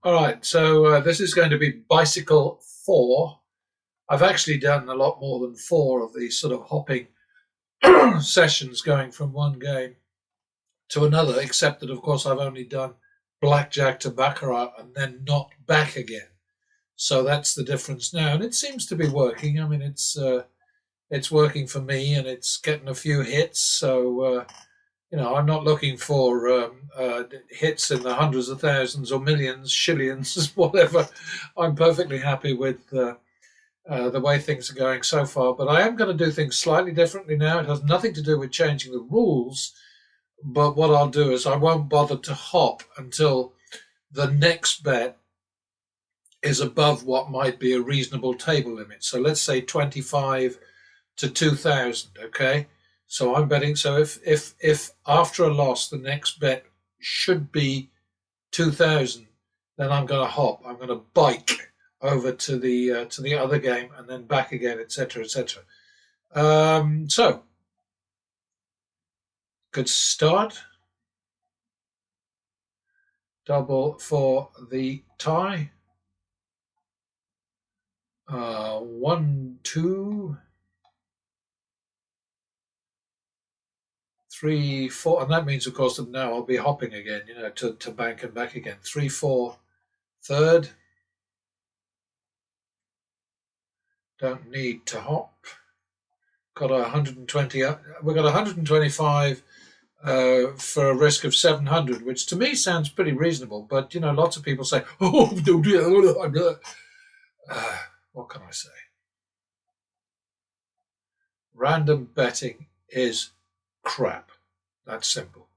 All right, so this is going to be bicycle four. I've actually done a lot more than four of these sort of hopping sessions going from one game to another, except that, of course, I've only done blackjack to baccarat and then not back again. So that's the difference now, and it seems to be working. I mean, it's working for me, and it's getting a few hits. So I'm not looking for hits in the hundreds of thousands or millions, shillions, whatever. I'm perfectly happy with the way things are going so far. But I am going to do things slightly differently now. It has nothing to do with changing the rules. But what I'll do is I won't bother to hop until the next bet is above what might be a reasonable table limit. So let's say 25 to 2,000. Okay. So I'm betting. So if after a loss the next bet should be 2,000, then I'm going to hop. I'm going to bike over to the other game and then back again, etc., etc. So good start. Double for the tie. 1, 2, 3, 4, and that means, of course, that now I'll be hopping again, to bank and back again. 3, 4, third. Don't need to hop. Got 120. We've got 125 for a risk of 700, which to me sounds pretty reasonable. But lots of people say, "Oh, what can I say?" Random betting is crap. That's simple.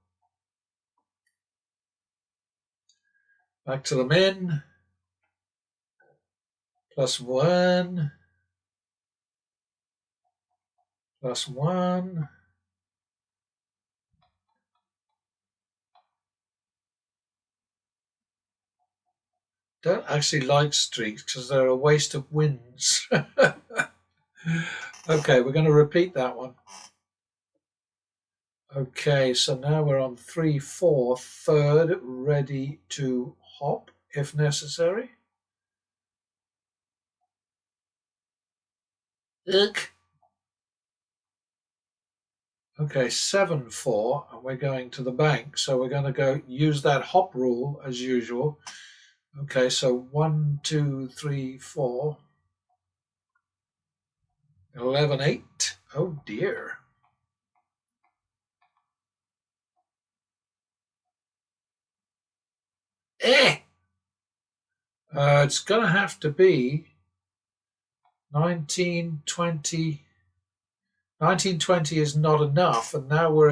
Back to the min. +1. +1. Don't actually like streaks because they're a waste of wins. Okay, we're going to repeat that one. Okay, so now we're on 3, 4, third, ready to hop if necessary. Ick. Okay, 7, 4, and we're going to the bank. So we're going to go use that hop rule as usual. Okay, so 1, 2, 3, 4. 11, 8. Oh dear. Eh! It's going to have to be 19, 20. 1920 is not enough, and now we're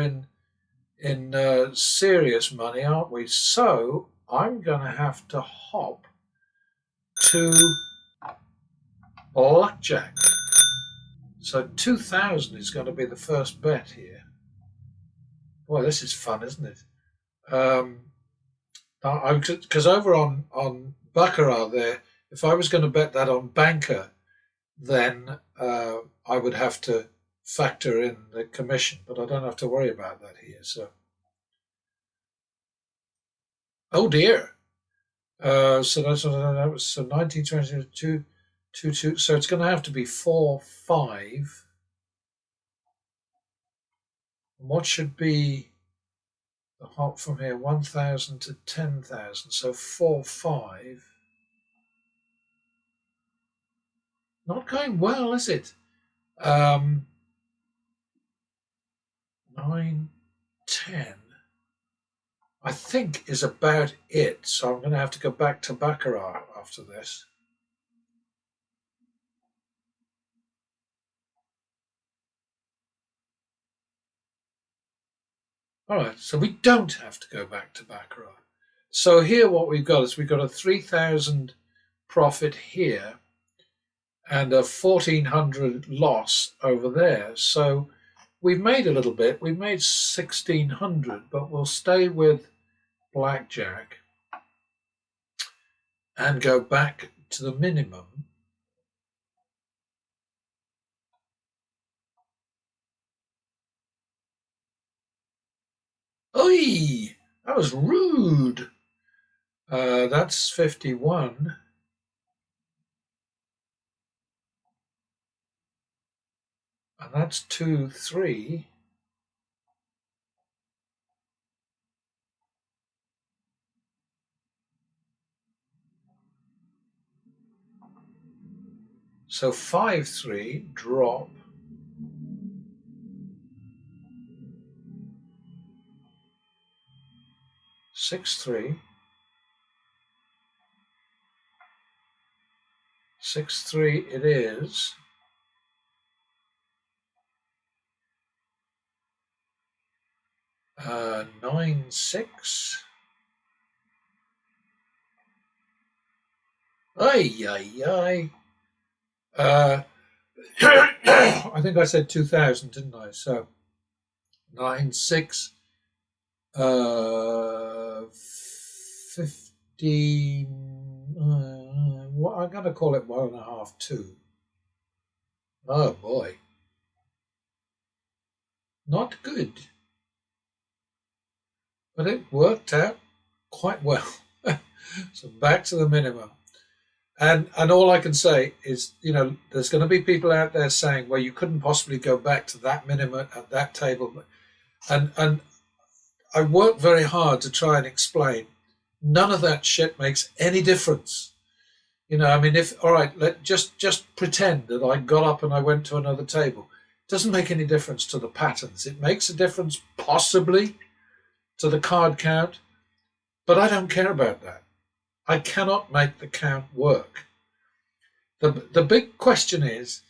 in serious money, aren't we? So I'm going to have to hop to blackjack. So 2,000 is going to be the first bet here. Boy, this is fun, isn't it? Because over on baccarat there, if I was going to bet that on banker, then I would have to factor in the commission, but I don't have to worry about that here. So, oh dear. So that's that was so 1922, 2. So it's going to have to be 4, 5. And what should be the hop from here? 1,000 to 10,000. So 4, 5. Not going well, is it? 9, 10. I think is about it. So I'm going to have to go back to baccarat after this. All right, so we don't have to go back to baccarat. So here what we've got is we've got a 3,000 profit here and a 1,400 loss over there. So we've made a little bit. We've made 1,600, but we'll stay with blackjack and go back to the minimum. Oi! That was rude. That's 51. And that's 2, 3. So 5, 3, drop. 6, 3. 6, 3 it is. 9, 6. Ay, ay, ay. I think I said 2000, didn't I? So 9, 6, 15. What I'm going to call it 1.5, 2. Oh boy, not good, but it worked out quite well. So back to the minimum. And all I can say is, there's going to be people out there saying, well, you couldn't possibly go back to that minimum at that table. And I worked very hard to try and explain none of that shit makes any difference. I mean, if all right, just pretend that I got up and I went to another table. It doesn't make any difference to the patterns. It makes a difference possibly to the card count, but I don't care about that. I cannot make the count work. The big question is,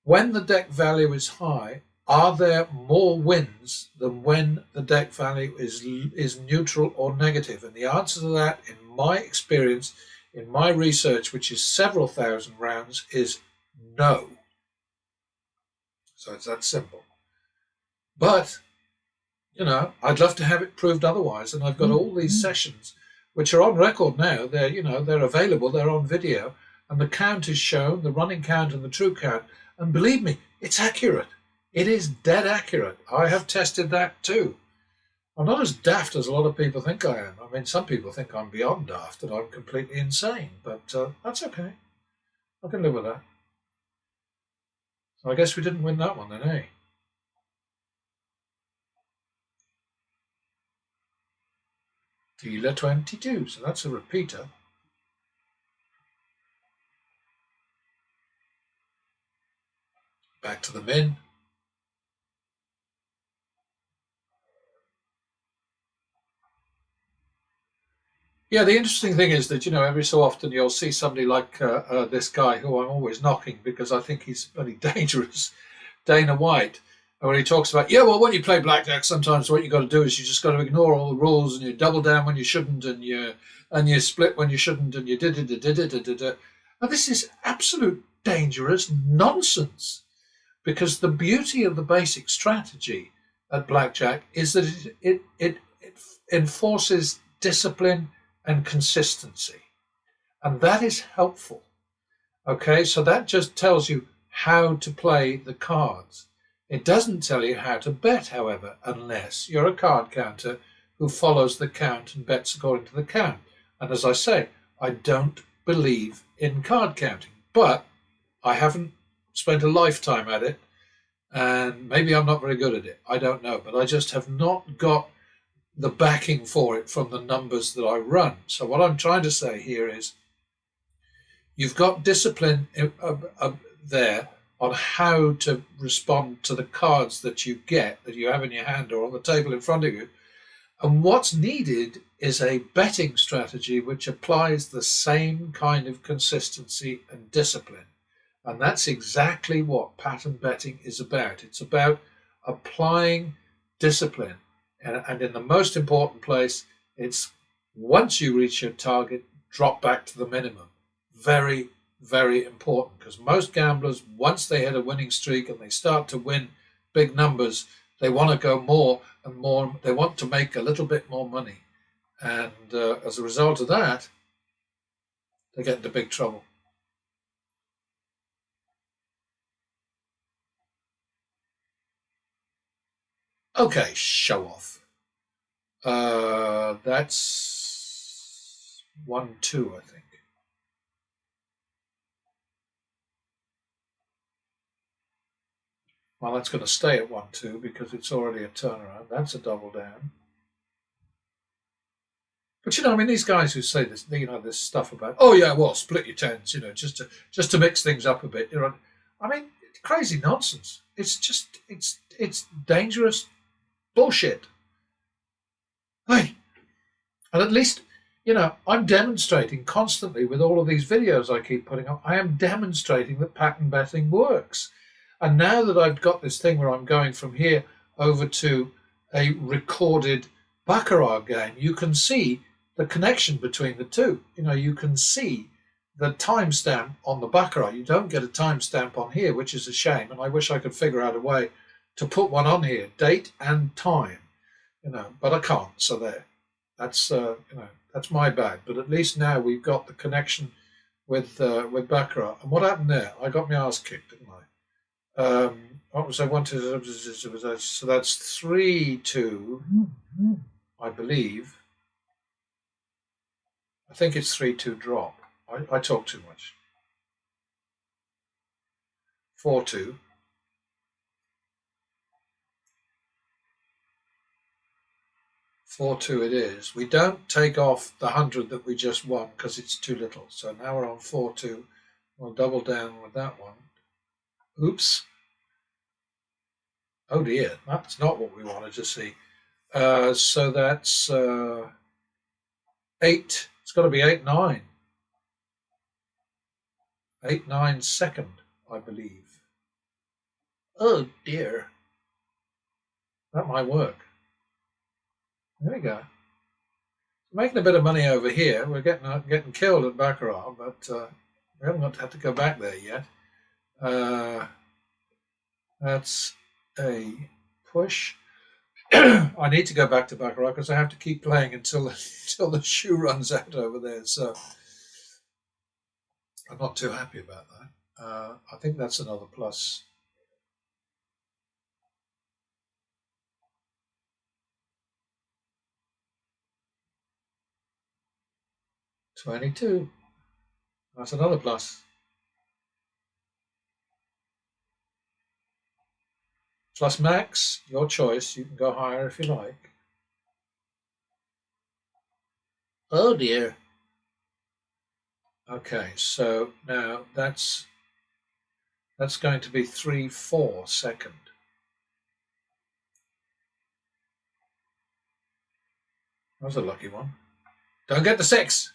when the deck value is high, are there more wins than when the deck value is neutral or negative? And the answer to that, in my experience, in my research, which is several thousand rounds, is no. So it's that simple. But, I'd love to have it proved otherwise. And I've got all these sessions, which are on record now. They're available. They're on video. And the count is shown, the running count and the true count. And believe me, it's accurate. It is dead accurate. I have tested that too. I'm not as daft as a lot of people think I am. I mean, some people think I'm beyond daft and I'm completely insane, but that's okay. I can live with that. So I guess we didn't win that one then, eh? Dealer 22, so that's a repeater. Back to the min. Yeah, the interesting thing is that, every so often you'll see somebody like this guy who I'm always knocking because I think he's very dangerous, Dana White. And when he talks about, when you play blackjack, sometimes what you got to do is you just got to ignore all the rules and you double down when you shouldn't and you split when you shouldn't and you did. And this is absolute dangerous nonsense because the beauty of the basic strategy at blackjack is that it enforces discipline and consistency. And that is helpful. Okay, so that just tells you how to play the cards. It doesn't tell you how to bet, however, unless you're a card counter who follows the count and bets according to the count. And as I say, I don't believe in card counting, but I haven't spent a lifetime at it, and maybe I'm not very good at it. I don't know, but I just have not got the backing for it from the numbers that I run. So what I'm trying to say here is you've got discipline there on how to respond to the cards that you get, that you have in your hand or on the table in front of you. And what's needed is a betting strategy which applies the same kind of consistency and discipline. And that's exactly what pattern betting is about. It's about applying discipline. And in the most important place, it's once you reach your target, drop back to the minimum. Very, very important, because most gamblers, once they hit a winning streak and they start to win big numbers, they want to go more and more. They want to make a little bit more money. And as a result of that, they get into big trouble. Okay, show off. That's 1-2, I think. Well, that's going to stay at 1-2 because it's already a turnaround. That's a double down. But I mean, these guys who say this, this stuff about, oh yeah, well, split your tens, just to mix things up a bit. I mean, crazy nonsense. It's dangerous bullshit. Hey, and at least, I'm demonstrating constantly with all of these videos I keep putting up. I am demonstrating that pattern betting works. And now that I've got this thing where I'm going from here over to a recorded Baccarat game, you can see the connection between the two. You can see the timestamp on the Baccarat. You don't get a timestamp on here, which is a shame. And I wish I could figure out a way to put one on here, date and time, but I can't. So there, that's, that's my bad. But at least now we've got the connection with Baccarat. And what happened there? I got my ass kicked, didn't I? What was I wanted? So that's 3-2, I believe. I think it's 3-2 drop. I talk too much. 4-2. 4-2 it is. We don't take off the 100 that we just won because it's too little. So now we're on 4-2. We'll double down with that one. Oops. Oh dear, that's not what we wanted to see. So that's 8. It's got to be 8-9. 8-9 second, I believe. Oh dear. That might work. There we go. Making a bit of money over here. We're getting killed at Baccarat, but we haven't had to go back there yet. That's a push. I need to go back to Baccarat because I have to keep playing until the shoe runs out over there. So I'm not too happy about that. I think that's another plus. $22. That's another plus. Plus max, your choice. You can go higher if you like. Oh dear. Okay, so now that's going to be 3-4 second. That was a lucky one. Don't get the 6.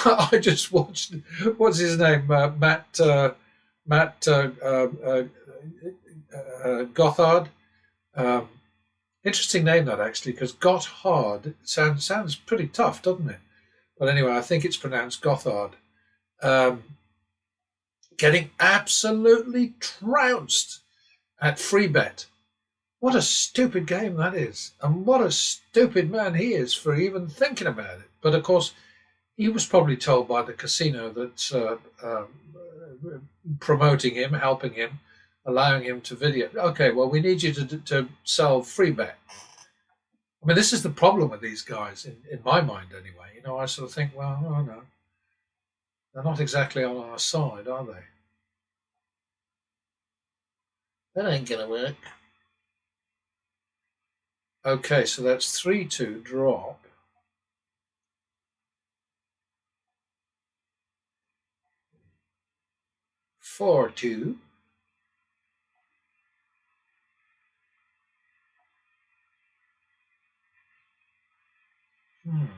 I just watched. What's his name? Matt Gothard. Interesting name that actually, because Gotthard sounds pretty tough, doesn't it? But anyway, I think it's pronounced Gothard. Getting absolutely trounced at free bet. What a stupid game that is, and what a stupid man he is for even thinking about it. But of course, he was probably told by the casino that promoting him, helping him, allowing him to video. Okay, well, we need you to sell free bet. I mean, this is the problem with these guys, in my mind anyway. I sort of think, well, oh no, they're not exactly on our side, are they? That ain't going to work. Okay, so that's 3-2 drop. 4-2.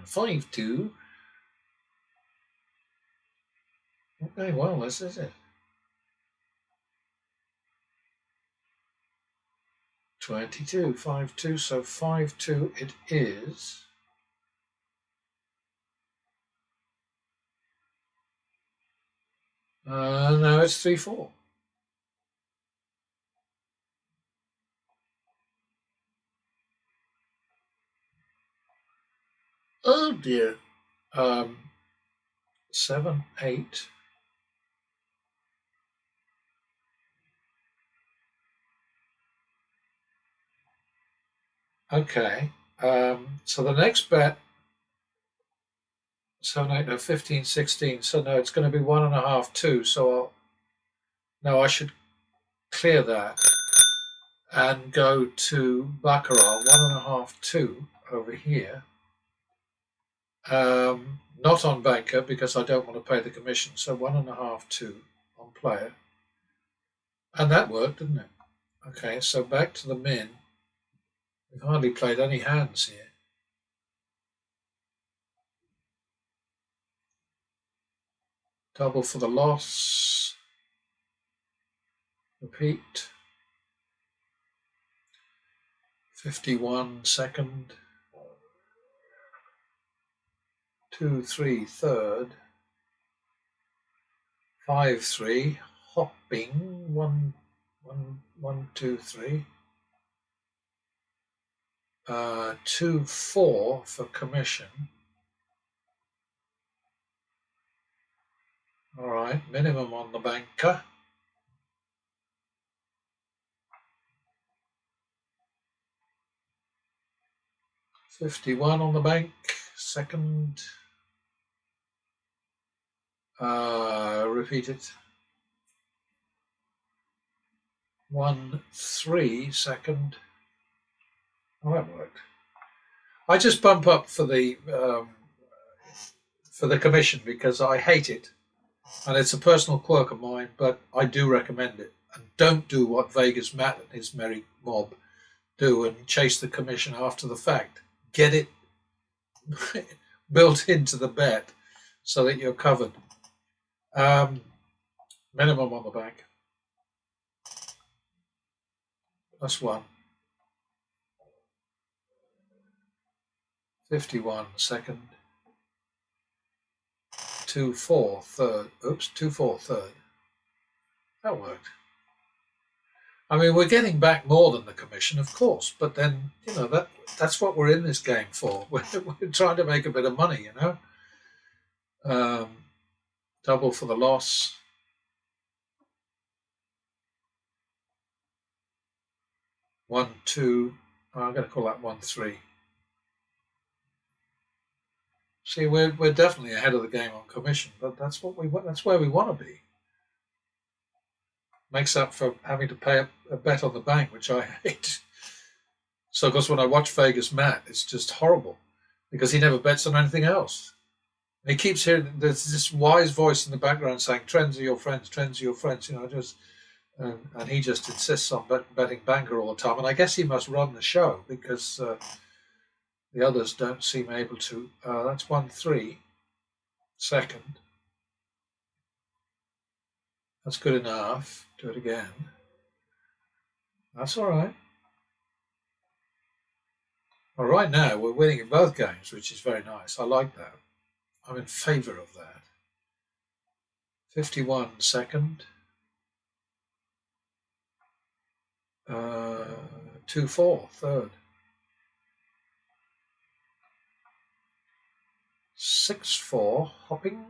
5-2. Okay, well, this is it. 22, 5-2, so 5-2 it is. No, it's 3-4. Oh dear. 7-8. Okay. So the next bet, 7, 8, no, 15, 16. So no, it's going to be 1.5, 2. So no, I should clear that and go to baccarat, 1.5, 2 over here. Not on banker because I don't want to pay the commission. So 1.5, 2 on player. And that worked, didn't it? Okay, so back to the min. We've hardly played any hands here. Double for the loss. Repeat. 51 second. 2, 3 third. 5, 3. Hopping. 1, 1, 1, 2, 3. 2, 4 for commission. All right, minimum on the banker. $51 on the bank. Second. Repeat it. 1, 3 second. Oh, that worked. I just bump up for the commission because I hate it, and it's a personal quirk of mine. But I do recommend it. And don't do what Vegas Matt and his merry mob do and chase the commission after the fact. Get it built into the bet so that you're covered. Minimum on the bank. +1. 51 second. 2, 4 third. Oops, 2, 4 third. That worked. I mean, we're getting back more than the commission, of course, but then, that's what we're in this game for. We're trying to make a bit of money, Double for the loss. 1, 2. I'm going to call that 1, 3. See, we're definitely ahead of the game on commission, but that's where we want to be. Makes up for having to pay a bet on the bank, which I hate. So, of course, when I watch Vegas Matt, it's just horrible because he never bets on anything else. And he keeps hearing there's this wise voice in the background saying, "Trends are your friends, trends are your friends." And he just insists on betting banker all the time. And I guess he must run the show because the others don't seem able to. That's 1, 3 second. That's good enough. Do it again. That's all right. Well, right now we're winning in both games, which is very nice. I like that. I'm in favour of that. 51 second. 2, 4 third. 6, 4 hopping.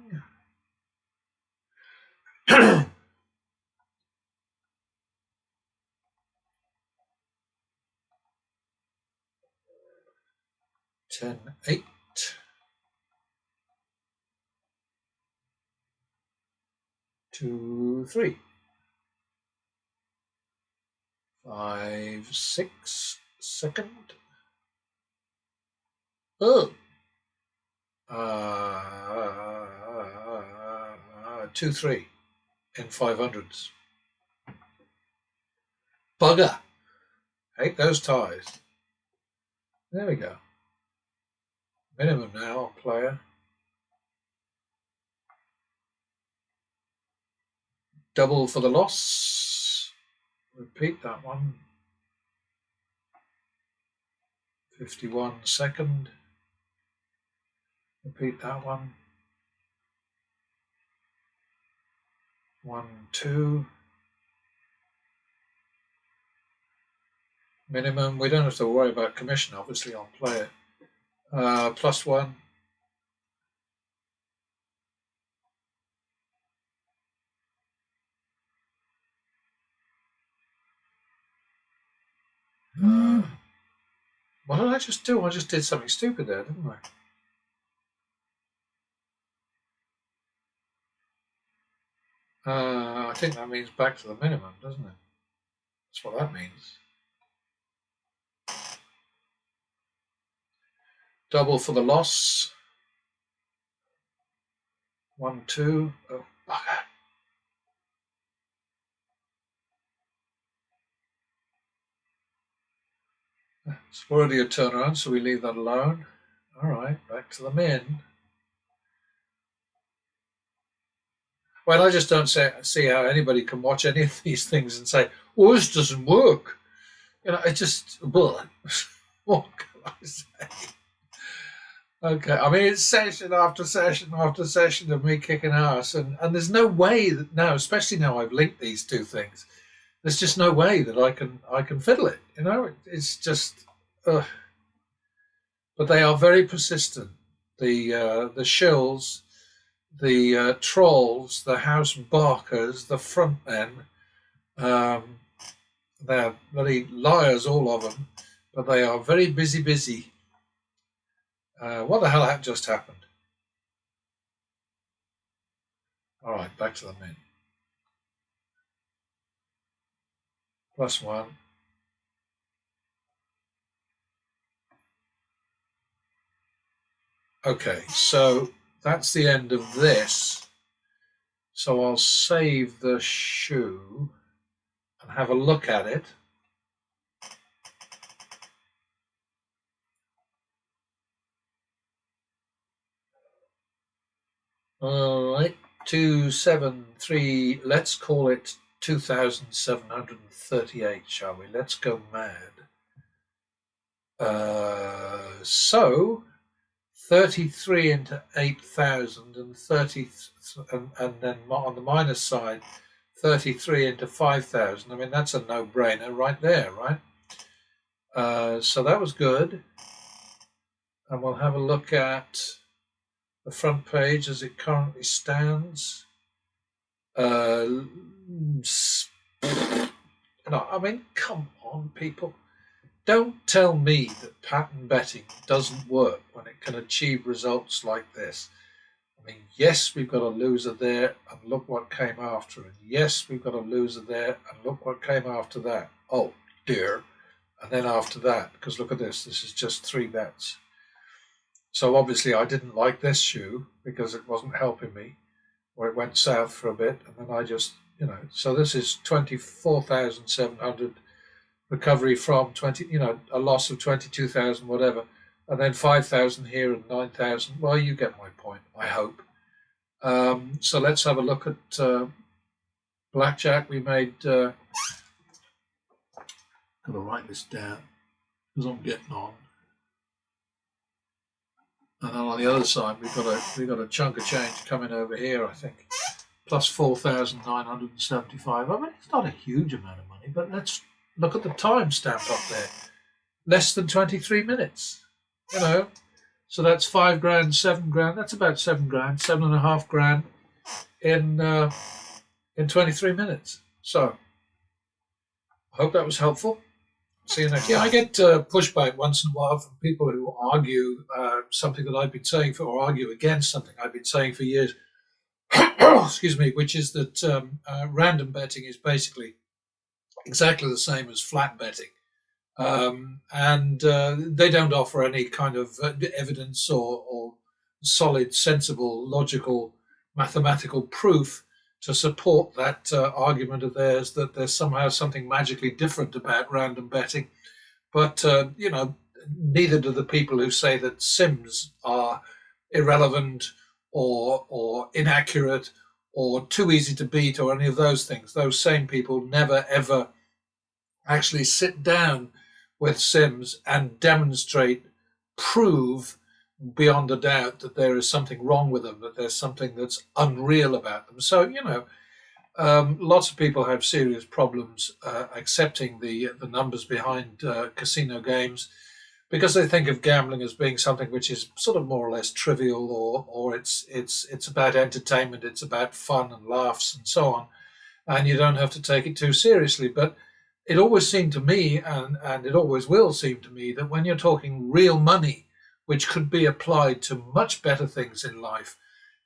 10, 8. 2, 3. 5, 6 second. Oh. 2, 3 in 500s. Bugger. Hate those ties. There we go. Minimum now on player. Double for the loss. Repeat that one. 51 second. Repeat that one. 1, 2. Minimum. We don't have to worry about commission, obviously, on player. +1. What did I just do? I just did something stupid there, didn't I? I think that means back to the minimum, doesn't it? That's what that means. Double for the loss. 1, 2. Oh, bugger. It's already a turnaround, so we leave that alone. All right, back to the min. Well, I just don't see how anybody can watch any of these things and say, "Oh, this doesn't work." It just, well, what can I say? Okay, I mean, it's session after session after session of me kicking ass, and there's no way that now, especially now I've linked these two things, there's just no way that I can fiddle it. It's just, but they are very persistent. The shills, the trolls, the house barkers, the front men. They're bloody liars, all of them, but they are very busy. What the hell just happened? All right, back to the min. +1. Okay, so that's the end of this. So I'll save the shoe and have a look at it. All right, 273. Let's call it 2,738, shall we? Let's go mad. So 33 into 8,000 and 30, and then on the minus side, 33 into 5,000. I mean, that's a no-brainer right there, right? So that was good. And we'll have a look at the front page as it currently stands. No, I mean, come on, people. Don't tell me that pattern betting doesn't work when it can achieve results like this. I mean, yes, we've got a loser there, and look what came after. And yes, we've got a loser there, and look what came after that. Oh, dear. And then after that, because look at this. This is just 3 bets. So obviously I didn't like this shoe because it wasn't helping me, or it went south for a bit, and then I just, so this is 24,700 recovery from 20, a loss of 22,000, whatever, and then 5,000 here and 9,000. Well, you get my point, I hope. So let's have a look at blackjack. We made. Got to write this down because I'm getting on. And then on the other side, we've got a chunk of change coming over here, I think, plus 4,975. I mean, it's not a huge amount of money, but let's look at the time stamp up there. Less than 23 minutes, So that's 5 grand, 7 grand. That's about 7 grand, 7.5 grand in 23 minutes. So I hope that was helpful. See you next time. I get pushback once in a while from people who argue something that I've been saying or argue against something I've been saying for years. Excuse me, which is that random betting is basically exactly the same as flat betting. And they don't offer any kind of evidence or solid, sensible, logical, mathematical proof to support that argument of theirs that there's somehow something magically different about random betting. But, neither do the people who say that sims are irrelevant or inaccurate or too easy to beat or any of those things. Those same people never, ever actually sit down with sims and demonstrate, prove beyond a doubt that there is something wrong with them, that there's something that's unreal about them. So, lots of people have serious problems accepting the numbers behind casino games because they think of gambling as being something which is sort of more or less trivial, or it's about entertainment, it's about fun and laughs and so on, and you don't have to take it too seriously. But it always seemed to me, and it always will seem to me, that when you're talking real money, which could be applied to much better things in life,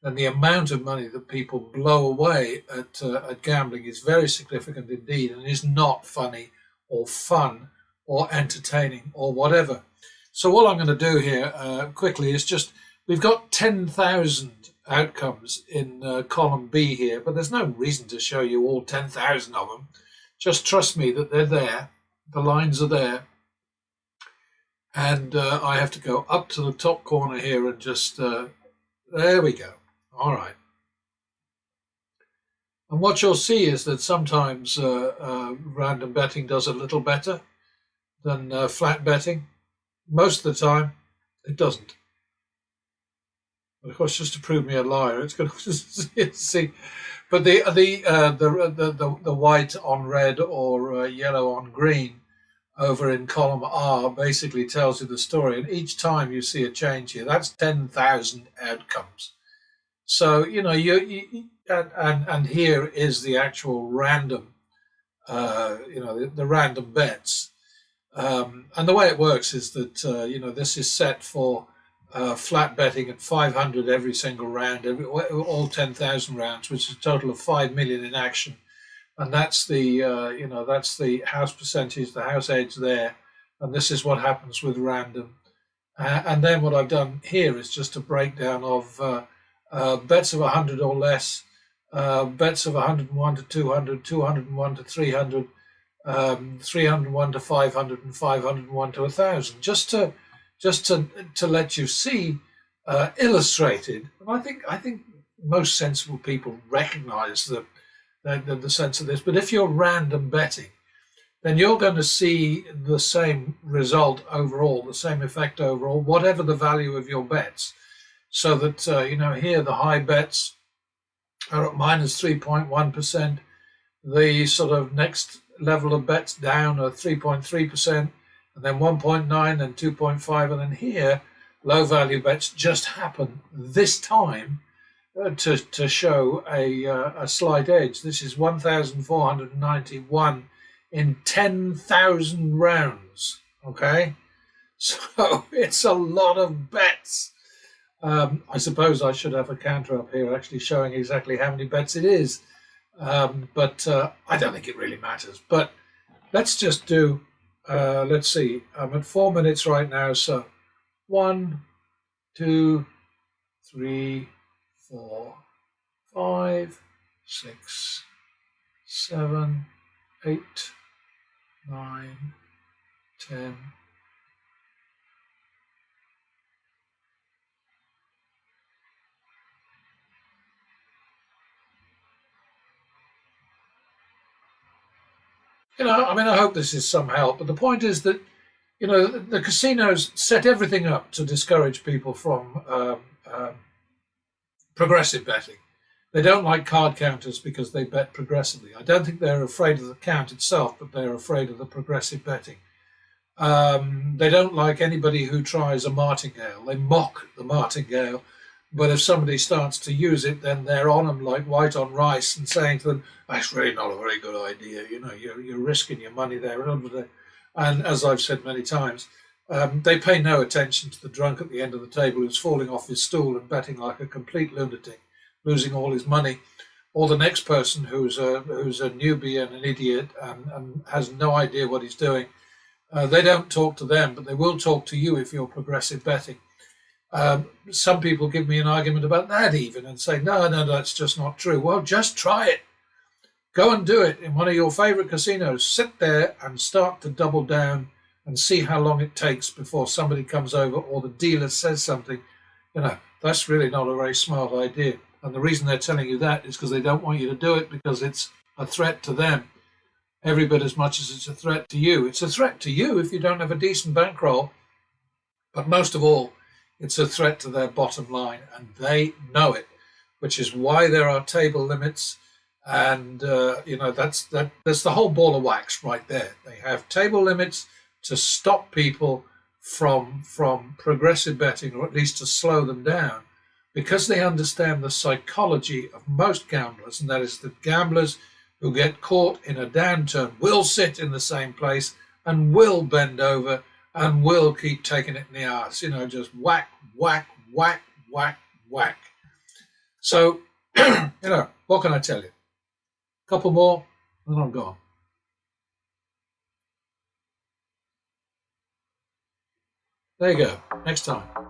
then the amount of money that people blow away at gambling is very significant indeed, and is not funny or fun or entertaining or whatever. So all I'm going to do here quickly is just, we've got 10,000 outcomes in column B here, but there's no reason to show you all 10,000 of them. Just trust me that they're there. The lines are there. And I have to go up to the top corner here and just, there we go. All right. And what you'll see is that sometimes random betting does a little better than flat betting. Most of the time, it doesn't. Of course, just to prove me a liar, it's going to see. But the white on red or yellow on green over in column R basically tells you the story. And each time you see a change here, that's 10,000 outcomes. So and here is the actual random, the random bets. And the way it works is that this is set for flat betting at 500 every single round, all 10,000 rounds, which is a total of 5 million in action, and that's the house percentage, the house edge there, and this is what happens with random. And then what I've done here is just a breakdown of bets of 100 or less, bets of 101 to 200, 201 to 300. 301 to 500 and 501 to 1,000, just to let you see illustrated. And I think most sensible people recognise the sense of this. But if you're random betting, then you're going to see the same result overall, the same effect overall, whatever the value of your bets. So that here the high bets are at minus 3.1%. The sort of next level of bets down are 3.3%, and then 1.9 and 2.5, and then here low value bets just happen this time to show a slight edge. This is 1,491 in 10,000 rounds. Okay, so it's a lot of bets. I suppose I should have a counter up here actually showing exactly how many bets it is. But I don't think it really matters. But let's just do, let's see, I'm at 4 minutes right now. So 1, 2, 3, 4, 5, 6, 7, 8, 9, 10. I hope this is some help. But the point is that, the casinos set everything up to discourage people from progressive betting. They don't like card counters because they bet progressively. I don't think they're afraid of the count itself, but they're afraid of the progressive betting. They don't like anybody who tries a martingale. They mock the martingale. But if somebody starts to use it, then they're on them like white on rice and saying to them, that's really not a very good idea. You're risking your money there. And as I've said many times, they pay no attention to the drunk at the end of the table who's falling off his stool and betting like a complete lunatic, losing all his money, or the next person who's a newbie and an idiot and has no idea what he's doing. They don't talk to them, but they will talk to you if you're progressive betting. Some people give me an argument about that even and say, no, that's just not true. Well, just try it. Go and do it in one of your favorite casinos. Sit there and start to double down and see how long it takes before somebody comes over or the dealer says something. That's really not a very smart idea. And the reason they're telling you that is because they don't want you to do it because it's a threat to them every bit as much as it's a threat to you. It's a threat to you if you don't have a decent bankroll. But most of all, it's a threat to their bottom line, and they know it, which is why there are table limits. And, that's the whole ball of wax right there. They have table limits to stop people from progressive betting, or at least to slow them down, because they understand the psychology of most gamblers, and that is that gamblers who get caught in a downturn will sit in the same place and will bend over and will keep taking it in the arse, just whack, whack, whack, whack, whack. So, what can I tell you? Couple more and I'm gone. There you go. Next time.